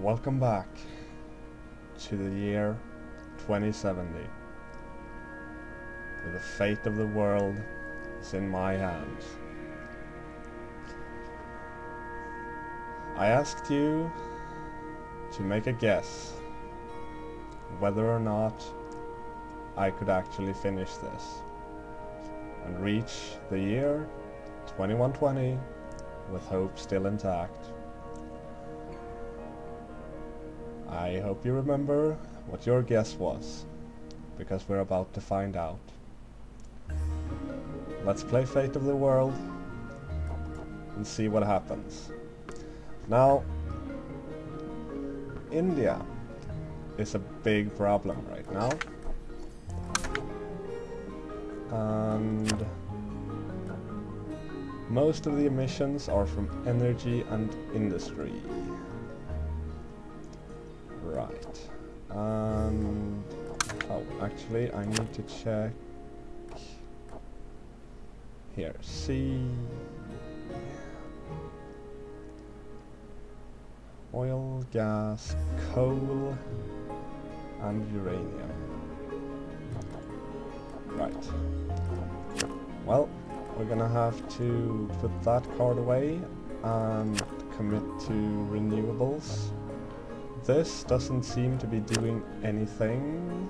Welcome back to the year 2070. The fate of the world is in my hands. I asked you to make a guess whether or not I could actually finish this and reach the year 2120 with hope still intact. I hope you remember what your guess was, because we're about to find out. Let's play Fate of the World and see what happens. Now, India is a big problem right now, and most of the emissions are from energy and industry. Right. And oh, actually I need to check here. See, oil, gas, coal and uranium. Right. Well, we're gonna have to put that card away and commit to renewables. This doesn't seem to be doing anything.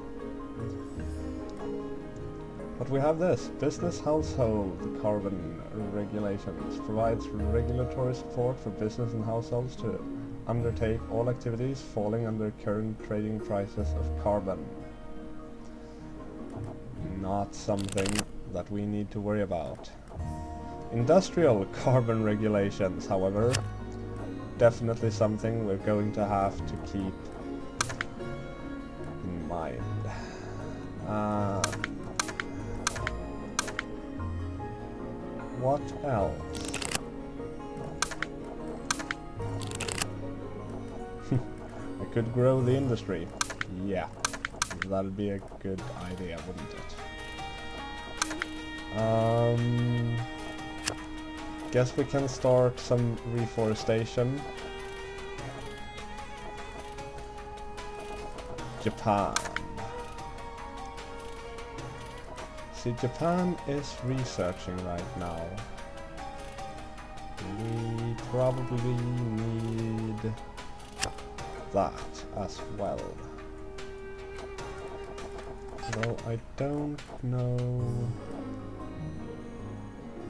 But we have this. Business household carbon regulations provides regulatory support for business and households to undertake all activities falling under current trading prices of carbon. Not something that we need to worry about. Industrial carbon regulations, however, definitely something we're going to have to keep in mind. What else? I could grow the industry. Yeah, that'd be a good idea, wouldn't it? Guess we can start some reforestation. Japan. See, Japan is researching right now. We probably need that as well. Though I don't know.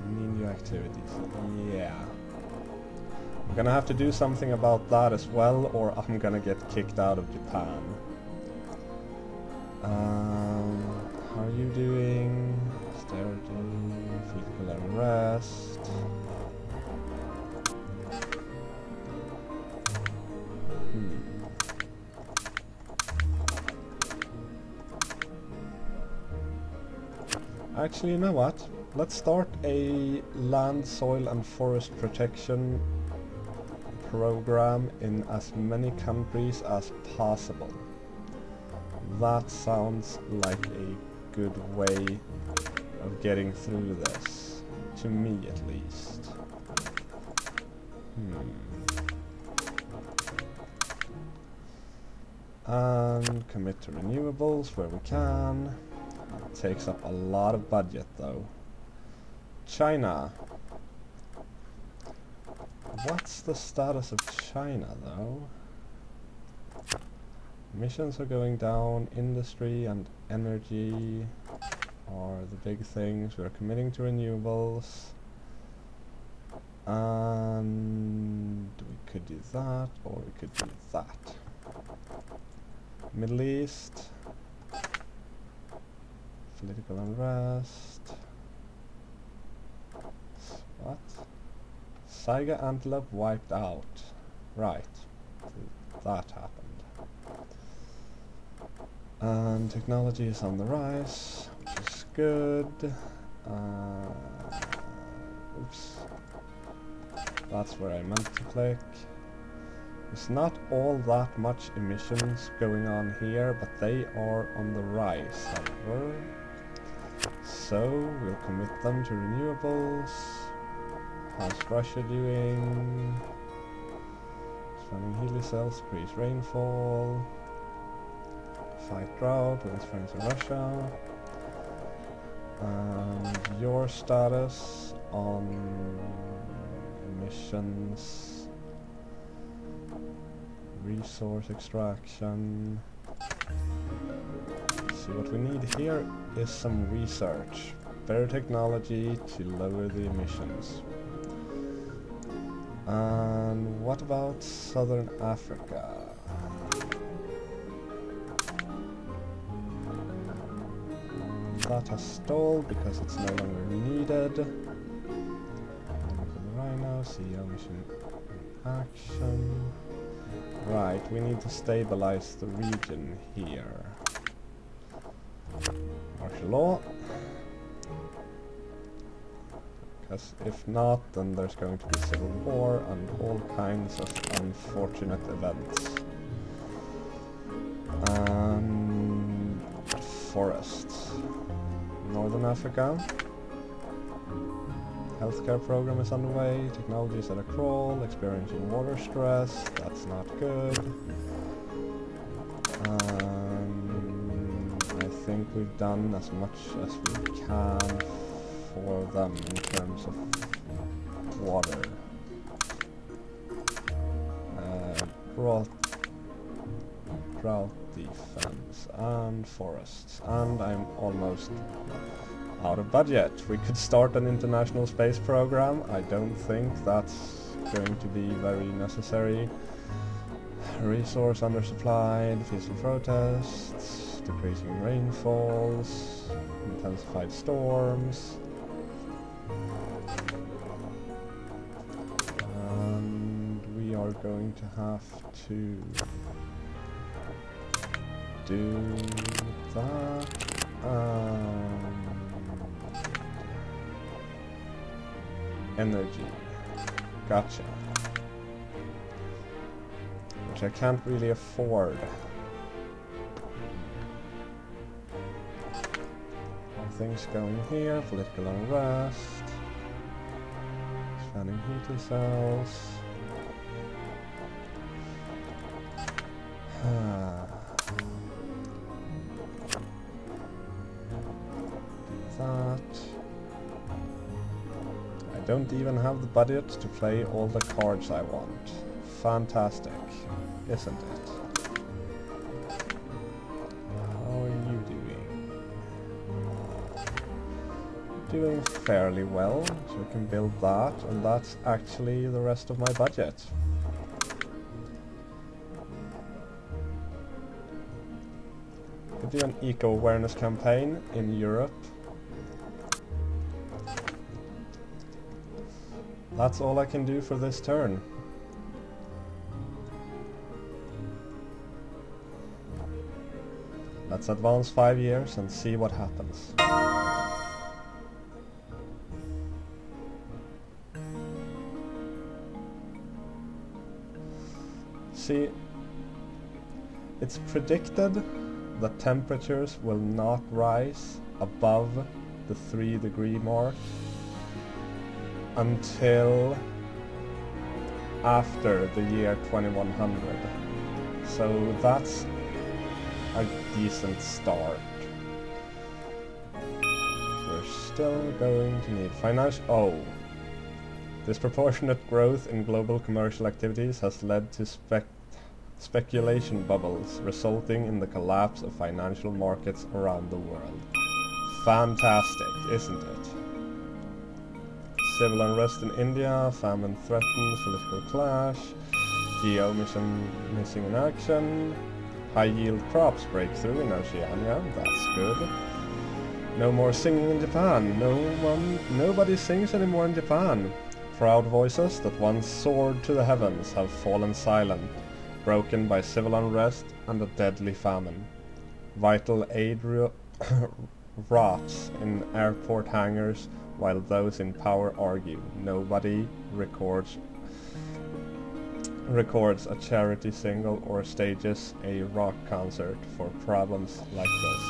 New activities. Yeah. I'm gonna have to do something about that as well, or I'm gonna get kicked out of Japan. How are you doing? Austerity, political unrest. Actually, you know what? Let's start a land, soil and forest protection program in as many countries as possible. That sounds like a good way of getting through this, to me at least. And commit to renewables where we can. It takes up a lot of budget though. China. What's the status of China though? Emissions are going down, industry and energy are the big things. We're committing to renewables. And we could do that, or we could do that. Middle East. Political unrest. What? Saiga antelope wiped out. Right. That happened. And technology is on the rise, which is good. Oops. That's where I meant to click. There's not all that much emissions going on here, but they are on the rise, however. So, we'll commit them to renewables. How's Russia doing? Expanding Healy cells, increase rainfall. Fight drought with friends in Russia. And your status on emissions, resource extraction. See, what we need here is some research. Better technology to lower the emissions. And what about Southern Africa? That has stalled because it's no longer needed. Rhino, CEO mission in action. Right, we need to stabilize the region here. Martial law. Because if not, then there's going to be civil war and all kinds of unfortunate events. And forests. Northern Africa. Healthcare program is underway. Technology is at a crawl. Experiencing water stress. That's not good. I think we've done as much as we can for them in terms of water. Drought defense and forests. And I'm almost out of budget. We could start an international space program. I don't think that's going to be very necessary. Resource undersupplied, peaceful protests, decreasing rainfalls, intensified storms. And we are going to have to do that. Energy. Gotcha. Which I can't really afford. All things going here. Political unrest. Expanding heating cells. That. I don't even have the budget to play all the cards I want. Fantastic, isn't it? How are you doing? Doing fairly well, so we can build that, and that's actually the rest of my budget. Could do an eco-awareness campaign in Europe. That's all I can do for this turn. Let's advance 5 years and see what happens. See, it's predicted that temperatures will not rise above the 3-degree mark until after the year 2100. So that's a decent start. We're still going to need financial... Disproportionate growth in global commercial activities has led to speculation bubbles, resulting in the collapse of financial markets around the world. Fantastic, isn't it? Civil unrest in India, famine threatens, political clash, GEO mission missing in action, high-yield crops breakthrough in Oceania, that's good. No more singing in Japan, nobody sings anymore in Japan. Proud voices that once soared to the heavens have fallen silent, broken by civil unrest and a deadly famine. Vital aid rots in airport hangars, while those in power argue. Nobody records a charity single or stages a rock concert for problems like this.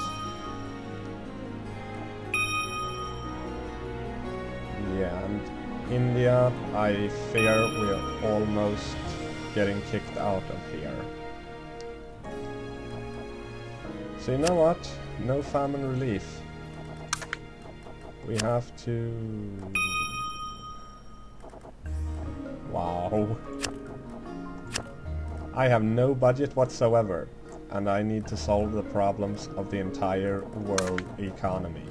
Yeah, and India, I fear we're almost getting kicked out of here. So you know what? No famine relief. We have to... Wow. I have no budget whatsoever, and I need to solve the problems of the entire world economy.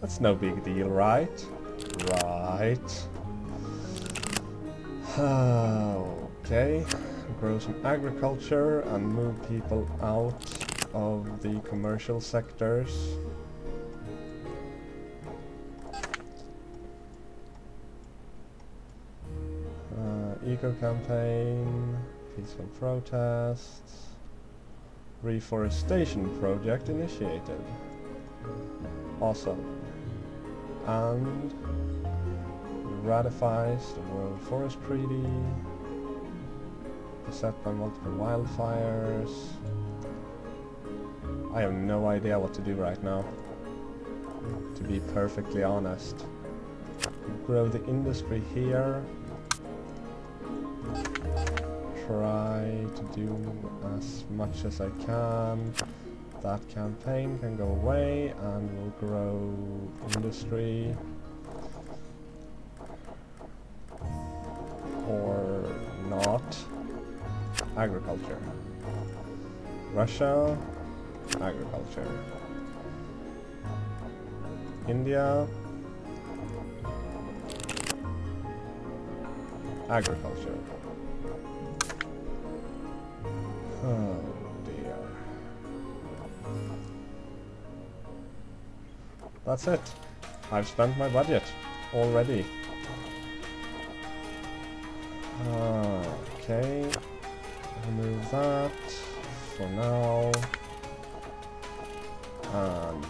That's no big deal, right? Right. Okay. Grow some agriculture and move people out of the commercial sectors. Eco-campaign, peaceful protests, reforestation project initiated. Awesome. And ratifies the World Forest Treaty, beset by multiple wildfires. I have no idea what to do right now, to be perfectly honest. Grow the industry here. Try to do as much as I can. That campaign can go away and we'll grow industry. Or not. Agriculture. Russia, agriculture. India, agriculture. Oh dear. That's it. I've spent my budget already. Okay. Remove that for now. And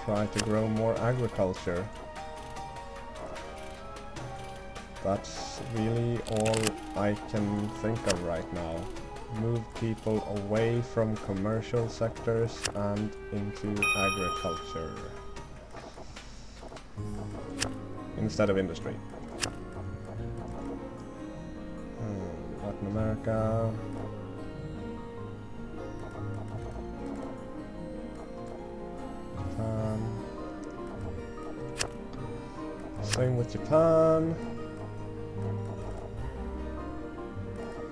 try to grow more agriculture. That's really all I can think of right now. Move people away from commercial sectors and into agriculture instead of industry. Latin America. Japan. Same with Japan.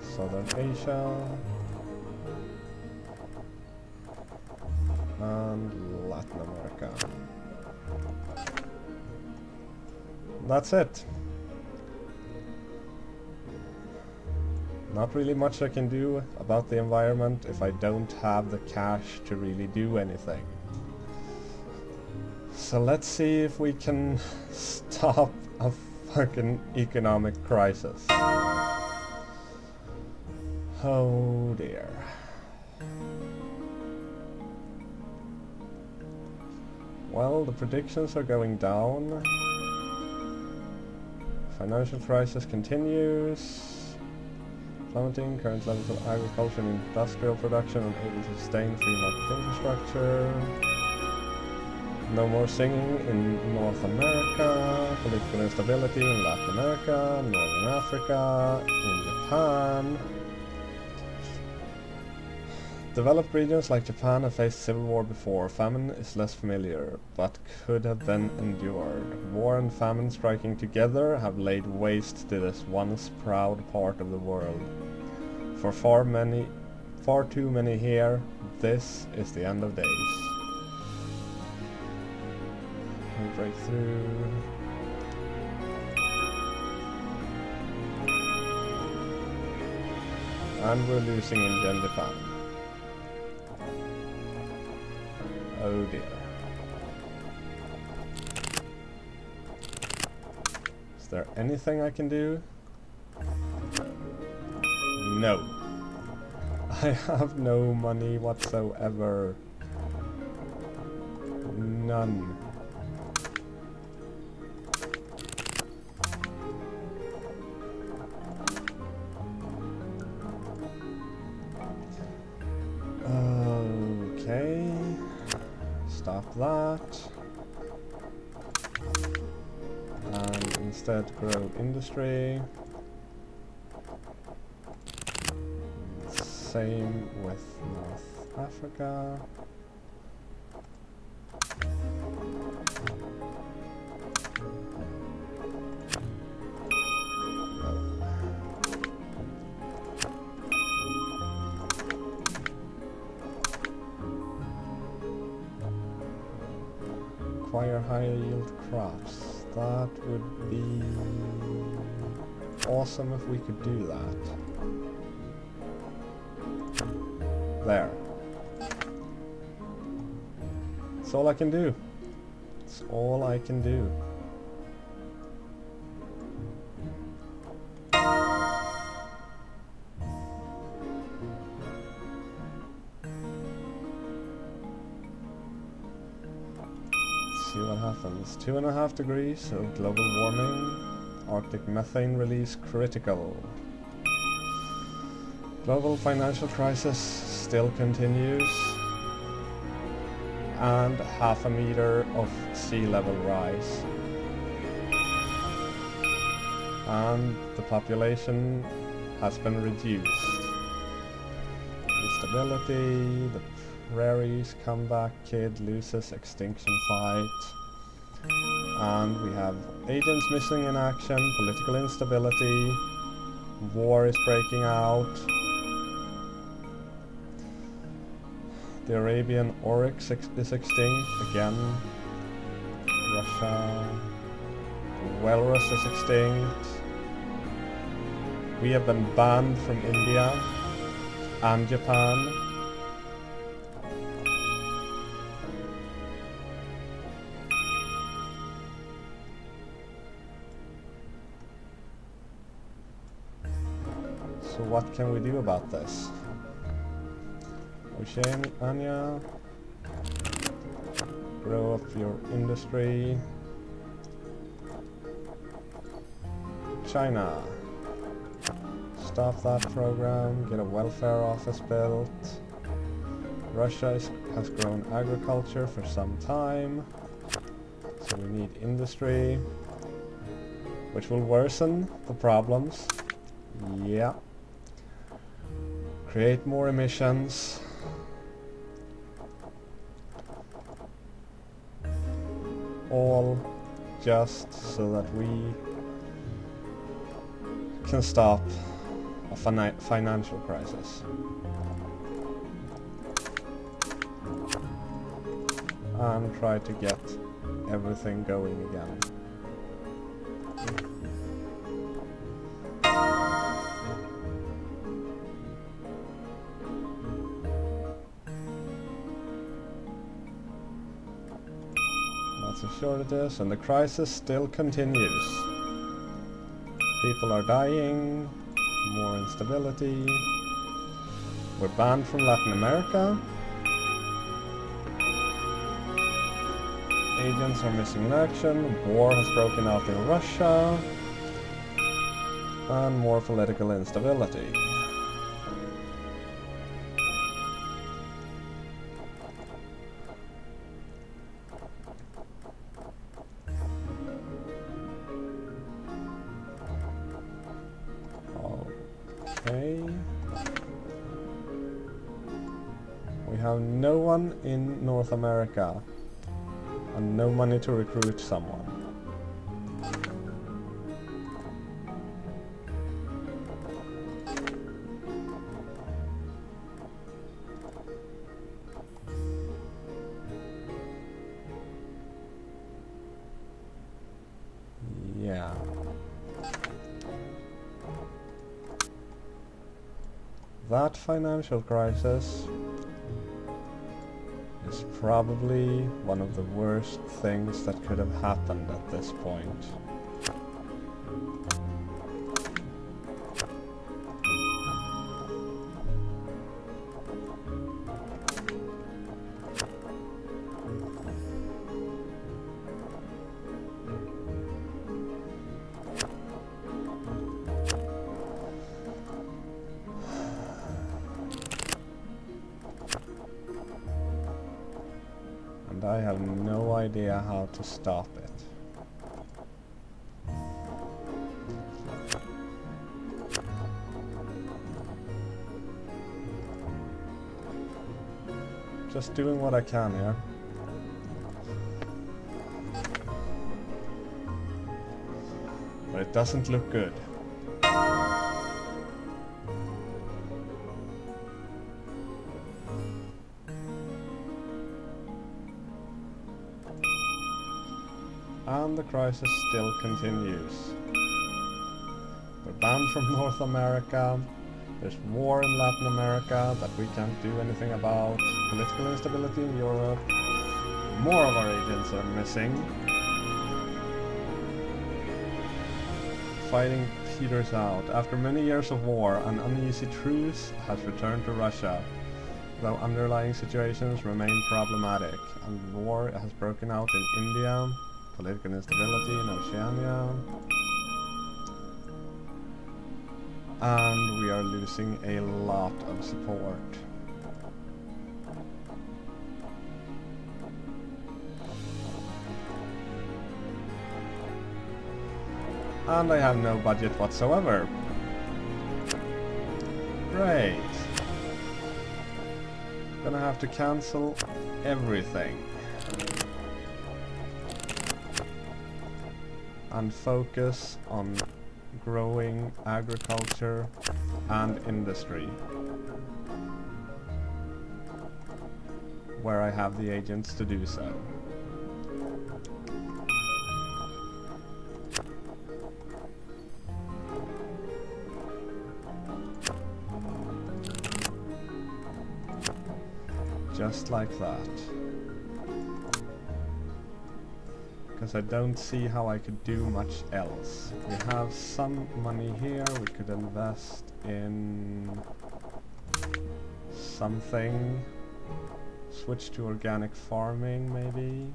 Southern Asia and Latin America. That's it. Not really much I can do about the environment if I don't have the cash to really do anything. So let's see if we can stop a fucking economic crisis. Oh dear. Well, the predictions are going down. Financial crisis continues. Plummeting current levels of agriculture and industrial production unable to sustain free market infrastructure. No more singing in North America. Political instability in Latin America, Northern Africa, in Japan. Developed regions like Japan have faced civil war before. Famine is less familiar, but could have been endured. War and famine striking together have laid waste to this once proud part of the world. For far too many here, this is the end of days. We break through. And we're losing India and Japan. Oh dear. Is there anything I can do? No. I have no money whatsoever. None. Okay. Stop that. And instead grow industry. Same with North Africa. Acquire higher yield crops. That would be awesome if we could do that. There. That's all I can do. That's all I can do. See what happens. 2.5 degrees, so global warming. Arctic methane release critical. Global financial crisis still continues. And 0.5 meter of sea level rise. And the population has been reduced. Instability, the prairies come back, kid loses extinction fight. And we have agents missing in action, political instability, war is breaking out. The Arabian oryx is extinct again. Russia. The walrus is extinct. We have been banned from India and Japan. So what can we do about this? Oceania, grow up your industry. China, stop that program, get a welfare office built. Russia has grown agriculture for some time, so we need industry, which will worsen the problems. Yeah. Create more emissions. All just so that we can stop a financial crisis. And try to get everything going again. Lots of shortages, and the crisis still continues. People are dying, more instability. We're banned from Latin America. Agents are missing in action. War has broken out in Russia. And more political instability. Okay. We have no one in North America and no money to recruit someone. Yeah. That financial crisis is probably one of the worst things that could have happened at this point. And I have no idea how to stop it. Just doing what I can here. But it doesn't look good. And the crisis still continues. We're banned from North America. There's war in Latin America that we can't do anything about. Political instability in Europe. More of our agents are missing. Fighting peters out. After many years of war, an uneasy truce has returned to Russia, though underlying situations remain problematic. And war has broken out in India. Political instability in Oceania. And we are losing a lot of support. And I have no budget whatsoever. Great. Gonna have to cancel everything. And focus on growing agriculture and industry, where I have the agents to do so. Just like that. Because I don't see how I could do much else. We have some money here, we could invest in something. Switch to organic farming, maybe.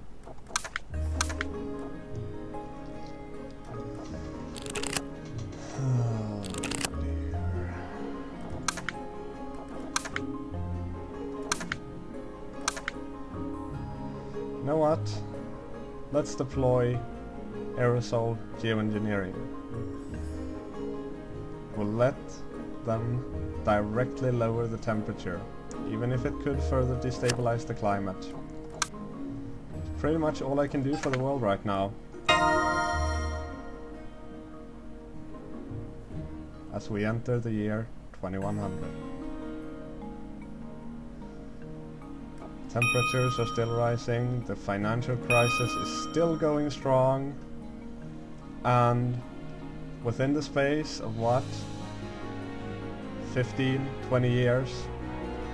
Oh dear. You know what? Let's deploy aerosol geoengineering. We'll let them directly lower the temperature, even if it could further destabilize the climate. It's pretty much all I can do for the world right now. As we enter the year 2100. Temperatures are still rising, the financial crisis is still going strong, and within the space of what? 15, 20 years,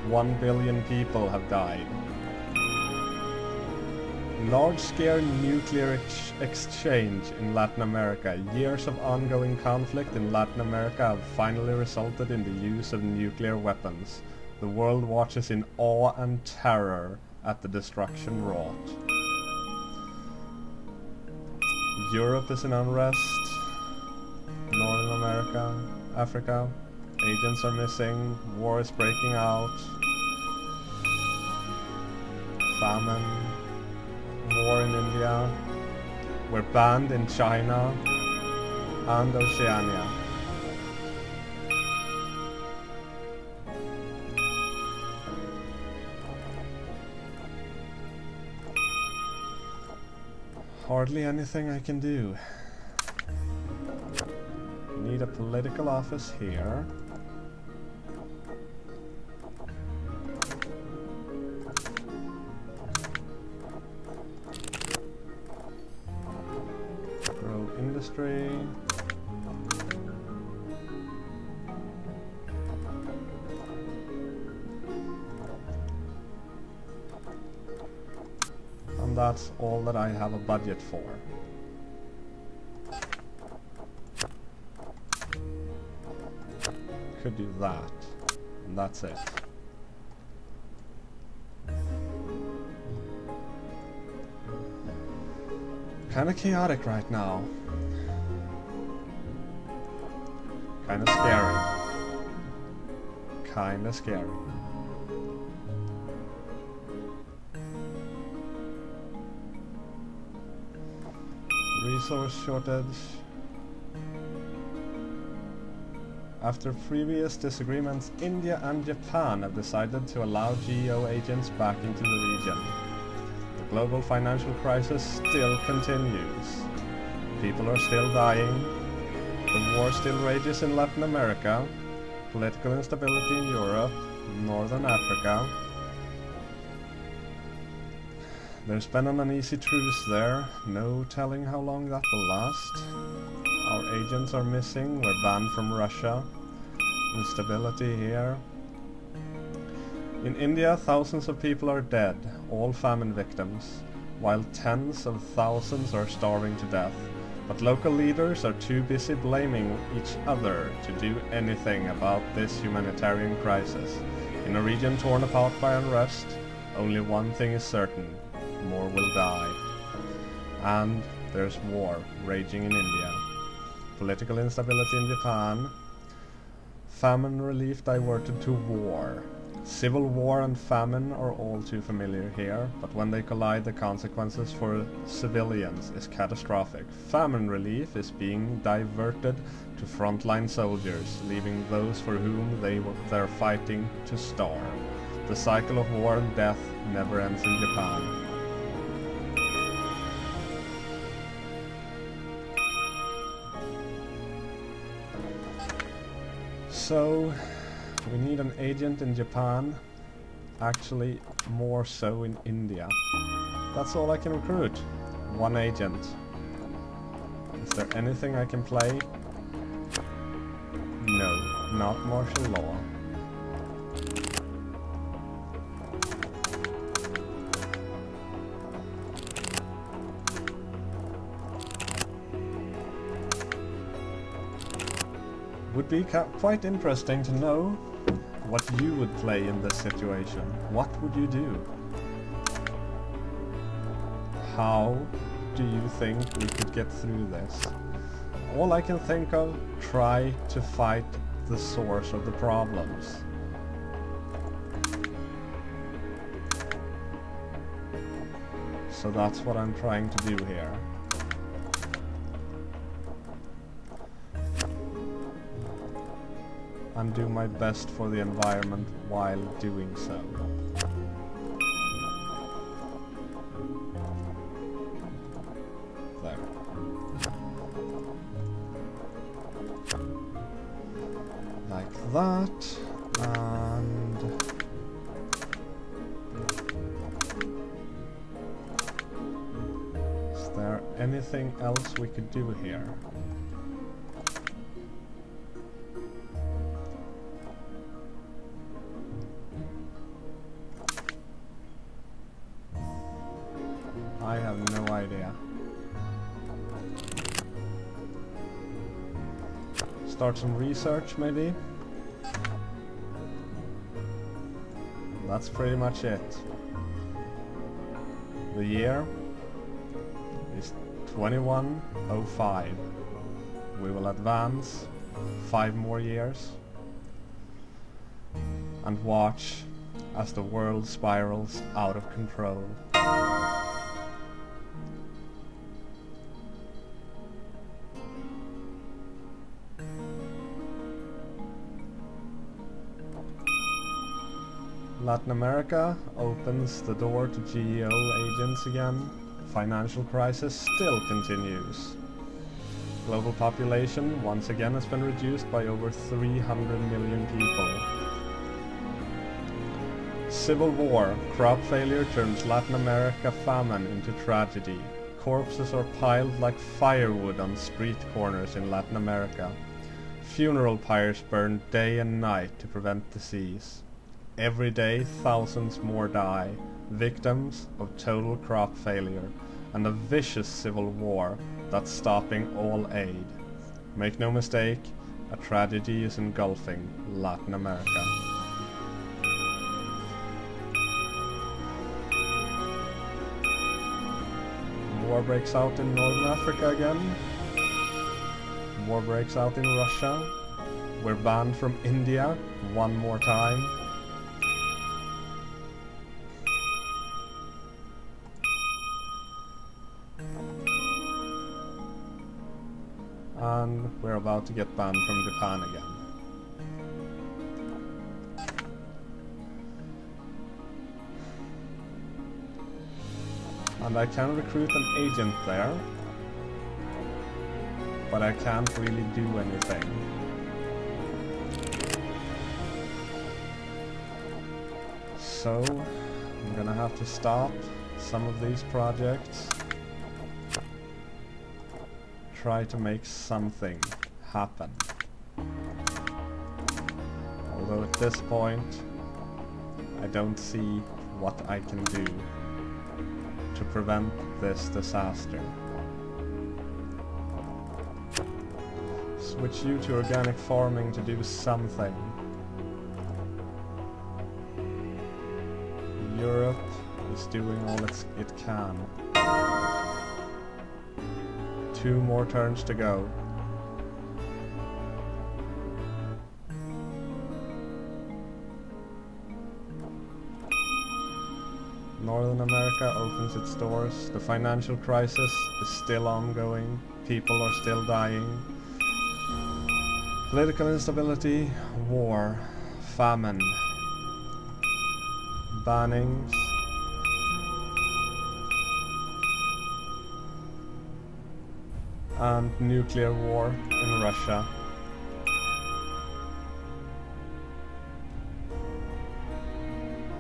1 billion people have died. Large-scale nuclear exchange in Latin America. Years of ongoing conflict in Latin America have finally resulted in the use of nuclear weapons. The world watches in awe and terror at the destruction wrought. Europe is in unrest. Northern America, Africa, agents are missing, war is breaking out. Famine, war in India. We're banned in China and Oceania. Hardly anything I can do. Need a political office here. Grow industry. And that's all that I have a budget for. Could do that, and that's it. Kinda chaotic right now. Kinda scary. Kinda scary. Resource shortage. After previous disagreements, India and Japan have decided to allow GEO agents back into the region. The global financial crisis still continues. People are still dying. The war still rages in Latin America. Political instability in Europe, Northern Africa. There's been an uneasy truce there, no telling how long that will last. Our agents are missing, we're banned from Russia. Instability here. In India, thousands of people are dead, all famine victims, while tens of thousands are starving to death. But local leaders are too busy blaming each other to do anything about this humanitarian crisis. In a region torn apart by unrest, only one thing is certain: more will die. And there's war raging in India. Political instability in Japan. Famine relief diverted to war. Civil war and famine are all too familiar here, but when they collide, the consequences for civilians is catastrophic. Famine relief is being diverted to frontline soldiers, leaving those for whom they're fighting to starve. The cycle of war and death never ends in Japan. So, we need an agent in Japan, actually more so in India. That's all I can recruit. One agent. Is there anything I can play? No, not martial law. Would be quite interesting to know what you would play in this situation. What would you do? How do you think we could get through this? All I can think of, try to fight the source of the problems. So that's what I'm trying to do here. And do my best for the environment while doing so. There. Like that, and is there anything else we could do here? I have no idea. Start some research, maybe? That's pretty much it. The year is 2105. We will advance 5 more years and watch as the world spirals out of control. Latin America opens the door to GEO agents again. Financial crisis still continues. Global population once again has been reduced by over 300 million people. Civil war, crop failure turns Latin America famine into tragedy. Corpses are piled like firewood on street corners in Latin America. Funeral pyres burn day and night to prevent disease. Every day thousands more die, victims of total crop failure and a vicious civil war that's stopping all aid. Make no mistake, a tragedy is engulfing Latin America. War breaks out in Northern Africa again. War breaks out in Russia. We're banned from India one more time. And we're about to get banned from Japan again. And I can recruit an agent there, but I can't really do anything. So I'm gonna have to stop some of these projects, try to make something happen. Although at this point I don't see what I can do to prevent this disaster. Switch you to organic farming to do something. Europe is doing all it can. 2 more turns to go. Northern America opens its doors. The financial crisis is still ongoing. People are still dying. Political instability, war, famine, bannings, and nuclear war in Russia.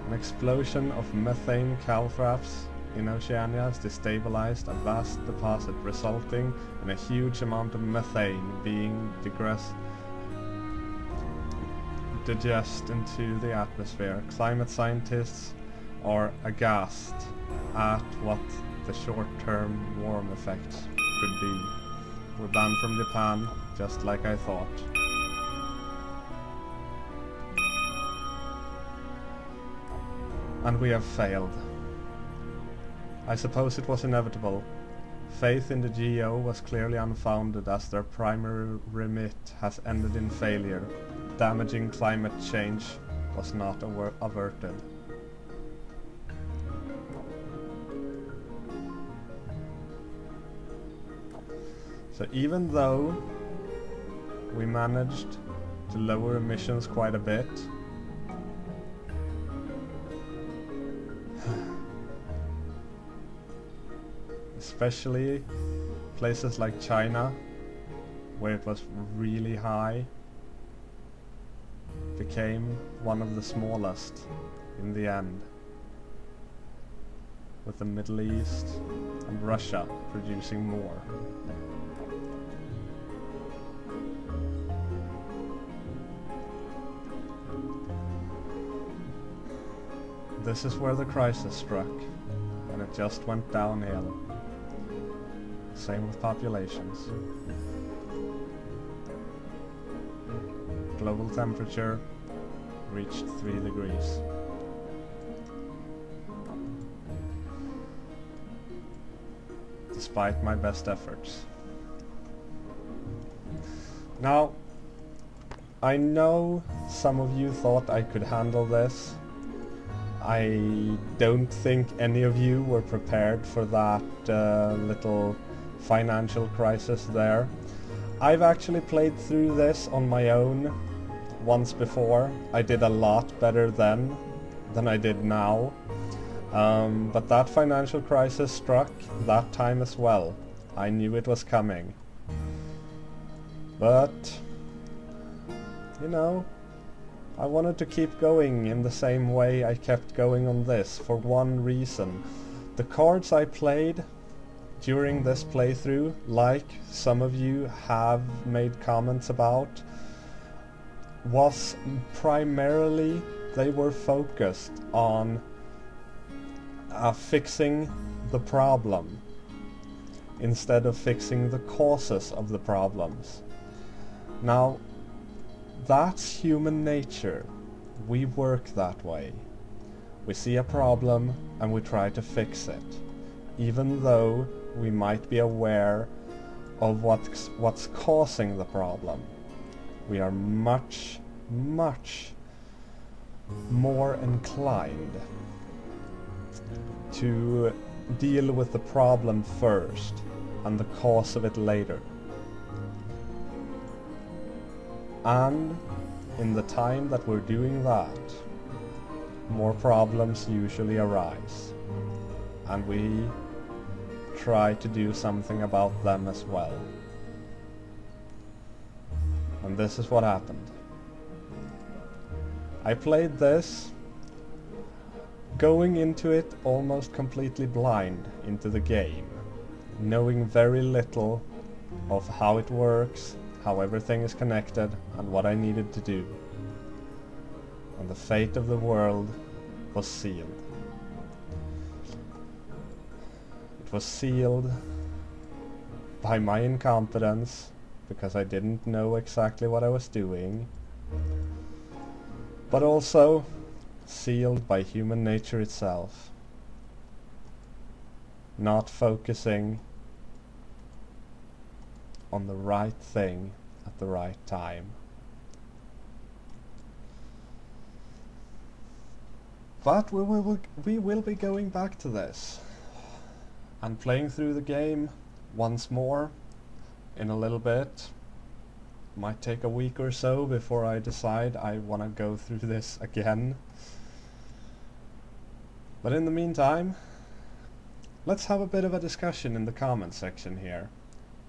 An explosion of methane calthraps in Oceania has destabilized a vast deposit, resulting in a huge amount of methane being digested into the atmosphere. Climate scientists are aghast at what the short-term warm effects could be. We're banned from Japan, just like I thought. And we have failed. I suppose it was inevitable. Faith in the GO was clearly unfounded, as their primary remit has ended in failure. Damaging climate change was not averted. So even though we managed to lower emissions quite a bit, especially places like China, where it was really high, became one of the smallest in the end, with the Middle East and Russia producing more. This is where the crisis struck, and it just went downhill. Same with populations. Global temperature reached 3 degrees. Despite my best efforts. Now, I know some of you thought I could handle this. I don't think any of you were prepared for that little financial crisis there. I've actually played through this on my own once before. I did a lot better then than I did now. But that financial crisis struck that time as well. I knew it was coming. But, you know, I wanted to keep going in the same way I kept going on this, for one reason. The cards I played during this playthrough, like some of you have made comments about, was primarily they were focused on fixing the problem instead of fixing the causes of the problems. Now, that's human nature. We work that way. We see a problem and we try to fix it, even though we might be aware of what's causing the problem. We are much, much more inclined to deal with the problem first and the cause of it later. And in the time that we're doing that, more problems usually arise. And we try to do something about them as well. And this is what happened. I played this, going into it almost completely blind into the game, knowing very little of how it works, how everything is connected, and what I needed to do. And the fate of the world was sealed. It was sealed by my incompetence, because I didn't know exactly what I was doing, but also sealed by human nature itself, not focusing on the right thing at the right time. But we will be going back to this and playing through the game once more in a little bit. Might take a week or so before I decide I want to go through this again. But in the meantime, let's have a bit of a discussion in the comment section here.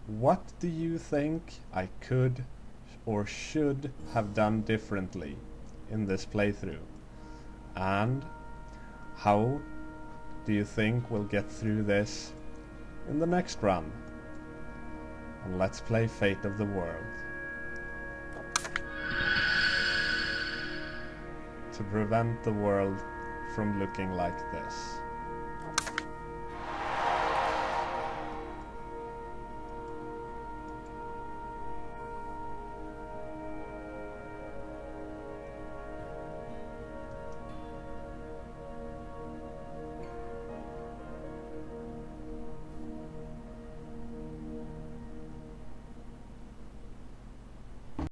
What do you think I could or should have done differently in this playthrough? And how do you think we'll get through this in the next run? And let's play Fate of the World. To prevent the world from looking like this.